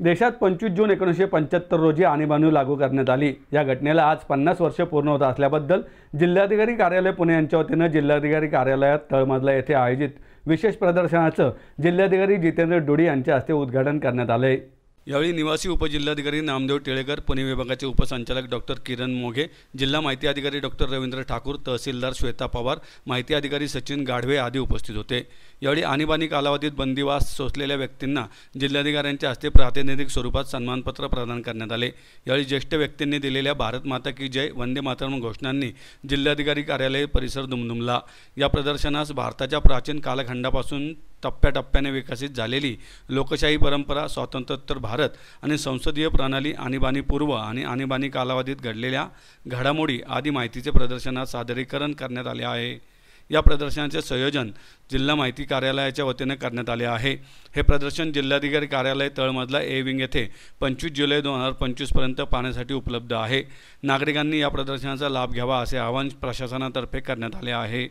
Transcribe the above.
देशात 25 जून 1975 रोजी आणीबाणी लागू करण्यात आली। या घटनेला आज 50 वर्ष पूर्ण होत असल्याबद्दल जिल्हाधिकारी कार्यालय पुणे यांच्या वतीने जिल्हाधिकारी कार्यालयात तळमजला येथे आयोजित विशेष प्रदर्शनाचं जिल्हाधिकारी जितेंद्र डोडी यांच्या हस्ते उद्घाटन करण्यात आले। यावेळी निवासी उपजिल्हाधिकारी नामदेव टिळेकर, पुणे विभागाचे उपसंचालक डॉक्टर किरण मोघे, जिल्हा माहिती अधिकारी डॉक्टर रवींद्र ठाकूर, तहसीलदार श्वेता पवार, माहिती अधिकारी सचिन गाढवे आदी उपस्थित होते। यावेळी आणीबाणी कालावधीत बंदिवास सोसलेल्या व्यक्तींना जिल्हाधिकाऱ्यांच्या हस्ते प्रातिनिधिक स्वरूपात सन्मानपत्र प्रदान करण्यात आले। यावेळी ज्येष्ठ व्यक्तींनी दिलेल्या भारत माता की जय, वंदे मातरम घोषणांनी जिल्हाधिकारी कार्यालय परिसर दुमदुमला। या प्रदर्शनास भारताच्या प्राचीन कालखंडापासून टप्प्याटप्प्याने विकसित झालेली लोकशाही परंपरा, स्वातंत्र्योत्तर भारत आणि संसदीय प्रणाली, आणीबाणीपूर्व आणि आणीबाणी कालावधीत घडलेल्या घडामोडी आदी माहितीचे प्रदर्शनात सादरीकरण करण्यात आले आहे। या प्रदर्शनाचे संयोजन जिल्हा माहिती कार्यालयाच्या वतीने करण्यात आले आहे। हे प्रदर्शन जिल्हाधिकारी कार्यालय तळमजला ए विंग येथे 25 जुलै 2025 पर्यंत पाहण्यासाठी उपलब्ध आहे। नागरिकांनी या प्रदर्शनाचा लाभ घ्यावा असे आवाहन प्रशासनातर्फे करण्यात आले आहे।